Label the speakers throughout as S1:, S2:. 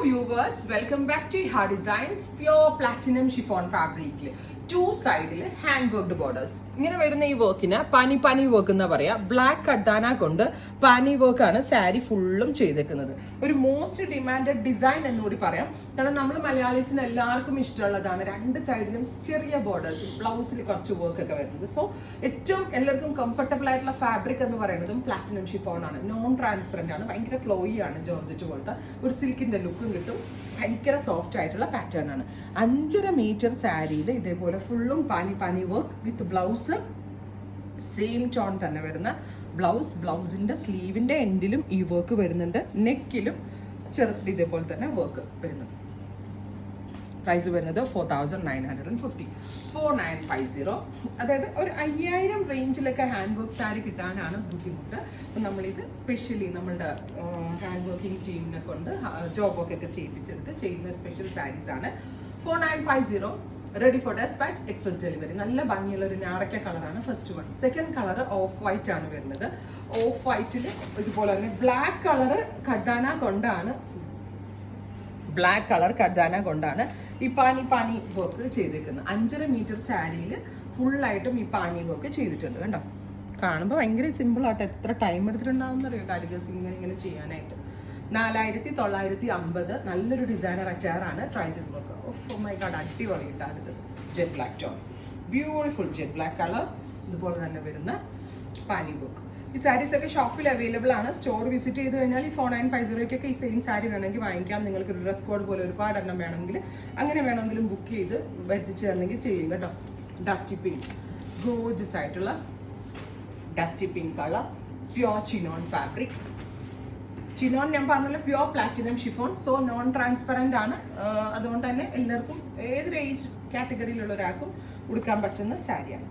S1: viewers, welcome back to Iha Designs Pure Platinum Chiffon Fabric. Two സൈഡിൽ hand worked borders. ഇങ്ങനെ വരുന്ന ഈ വർക്കിന് പാനി വർക്ക് എന്ന് പറയാ. ബ്ലാക്ക് കട്ടാന കൊണ്ട് പാനി വർക്ക് ആണ് സാരി ഫുള്ളും ചെയ്തേക്കുന്നത്. ഒരു മോസ്റ്റ് ഡിമാൻഡഡ് ഡിസൈൻ എന്നുകൂടി പറയാം. കാരണം നമ്മൾ മലയാളീസിന് എല്ലാവർക്കും ഇഷ്ടമുള്ളതാണ് രണ്ട് സൈഡിലും ചെറിയ ബോർഡേഴ്സ്, ബ്ലൗസിൽ കുറച്ച് വർക്ക് ഒക്കെ വരുന്നത്. സോ ഏറ്റവും എല്ലാവർക്കും കംഫർട്ടബിൾ ആയിട്ടുള്ള ഫാബ്രിക് എന്ന് പറയുന്നതും പ്ലാറ്റിനം ഷിഫോൺ ആണ്. നോൺ ട്രാൻസ്പെറന്റ് ആണ്, ഭയങ്കര ഫ്ലോയി ആണ്. ജോർജറ്റ് പോലത്തെ ഒരു സിൽക്കിന്റെ ലുക്കും കിട്ടും. ഭയങ്കര സോഫ്റ്റ് ആയിട്ടുള്ള പാറ്റേൺ ആണ്. 5.5 മീറ്റർ സാരിയിൽ ഇതേപോലെ ഫുള്ളും പാനി work with blouse same tone തന്നെ വരുന്ന ബ്ലൗസിന്റെ സ്ലീവിന്റെ എൻഡിലും ഈ വർക്ക് വരുന്നുണ്ട്. നെക്കിലും ചെറുത് ഇതേപോലെ തന്നെ വർക്ക് വരുന്നുണ്ട്. പ്രൈസ് വരുന്നത് 4950 4950. അതായത് ഒരു 5000 റേഞ്ചിലൊക്കെ ഹാൻഡ് വർക്ക് സാരി കിട്ടാനാണ് ബുദ്ധിമുട്ട്. അപ്പം നമ്മളിത് സ്പെഷ്യലി നമ്മളുടെ ഹാൻഡ് വർക്കിംഗ് ടീമിനെ കൊണ്ട് ജോബ് വർക്ക് ഒക്കെ ചെയ്യിപ്പിച്ചെടുത്ത് ചെയ്യുന്ന സ്പെഷ്യൽ സാരീസ് ആണ്. 4950 ready for despatch, express delivery. നല്ല ഭംഗിയുള്ള ഒരു ഞാറക്ക കളറാണ് first one. Second colour off white ആണ് വരുന്നത്. ഓഫ് വൈറ്റിൽ ഇതുപോലെ തന്നെ ബ്ലാക്ക് കളർ കഡാന കൊണ്ടാണ് ഈ പാനി വർക്ക് ചെയ്തേക്കുന്നത്. 5.5 മീറ്റർ സാരിയിൽ ഫുള്ളായിട്ടും ഈ പാനി വർക്ക് ചെയ്തിട്ടുണ്ട്. കണ്ടോ, കാണുമ്പോൾ ഭയങ്കര സിമ്പിൾ ആട്ടോ. എത്ര ടൈം എടുത്തിട്ടുണ്ടാവുന്നറിയോ കാരിഗേഴ്സ് ഇങ്ങനെ ചെയ്യാനായിട്ട്. 4950. നല്ലൊരു ഡിസൈനർ അച്ചാറാണ്. ട്രൈ ചെയ്ത് നോക്കുക. ഓ മൈ ഗോഡ്, അടിപൊളി ഇട്ടാണ്. Jet black tone, beautiful jet black colour. ഇതുപോലെ തന്നെ വരുന്ന പാനി വർക്ക്. ഈ സാരീസ് ഒക്കെ ഷോപ്പിൽ അവൈലബിൾ ആണ്. സ്റ്റോർ വിസിറ്റ് ചെയ്ത് കഴിഞ്ഞാൽ ഈ 4950 ഈ സെയിം സാരി വേണമെങ്കിൽ വാങ്ങിക്കാം. നിങ്ങൾക്ക് ഒരു ഡ്രസ് കോഡ് പോലെ ഒരുപാട് എണ്ണം വേണമെങ്കിൽ അങ്ങനെ വേണമെങ്കിലും ബുക്ക് ചെയ്ത് വരുത്തിച്ച് തന്നെങ്കിൽ ചെയ്യും കേട്ടോ. ഡസ്റ്റി പിങ്ക്, ഗോർജസ് ആയിട്ടുള്ള dusty pink colour, pure chinon fabric. Chinon ഞാൻ പറഞ്ഞല്ലോ pure platinum chiffon. So non transparent ആണ്. അതുകൊണ്ട് തന്നെ എല്ലാവർക്കും ഏതൊരു ഏജ് കാറ്റഗറിയിലുള്ള ഒരാൾക്കും ഉടുക്കാൻ പറ്റുന്ന സാരിയാണ്.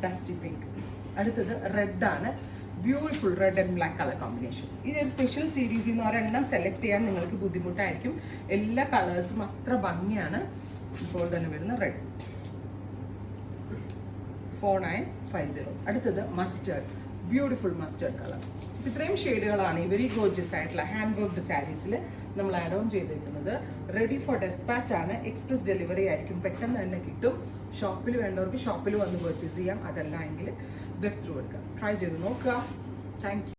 S1: Dusty pink. അടുത്തത് റെഡ് ആണ്. Beautiful red and black colour combination. ഇതൊരു സ്പെഷ്യൽ സീരീസിൽ നിന്ന് ഒരെണ്ണം സെലക്ട് ചെയ്യാൻ നിങ്ങൾക്ക് ബുദ്ധിമുട്ടായിരിക്കും. എല്ലാ കളേഴ്സും അത്ര ഭംഗിയാണ്. ഇപ്പോൾ തന്നെ വരുന്ന റെഡ്. 4950. അടുത്തത് മസ്റ്റേർഡ്, ബ്യൂട്ടിഫുൾ മസ്റ്റേർഡ് കളർ. ഇത്രയും ഷെയ്ഡുകളാണ് ഈ വെരി ഗോർജിയസ് ആയിട്ടുള്ള ഹാൻഡ് വർക്ക്ഡ് സാരീസിൽ നമ്മൾ ആഡ് ഓൺ ചെയ്തിരിക്കുന്നത്. റെഡി ഫോർ ഡെസ്പാച്ച് ആണ്. എക്സ്പ്രസ് ഡെലിവറി ആയിരിക്കും, പെട്ടെന്ന് തന്നെ കിട്ടും. ഷോപ്പിൽ വേണ്ടവർക്ക് ഷോപ്പിൽ വന്ന് പർച്ചേസ് ചെയ്യാം. അതല്ല എങ്കിൽ വെബ് ത്രൂ എടുക്കാം. ട്രൈ ചെയ്ത് നോക്കുക. Thank you.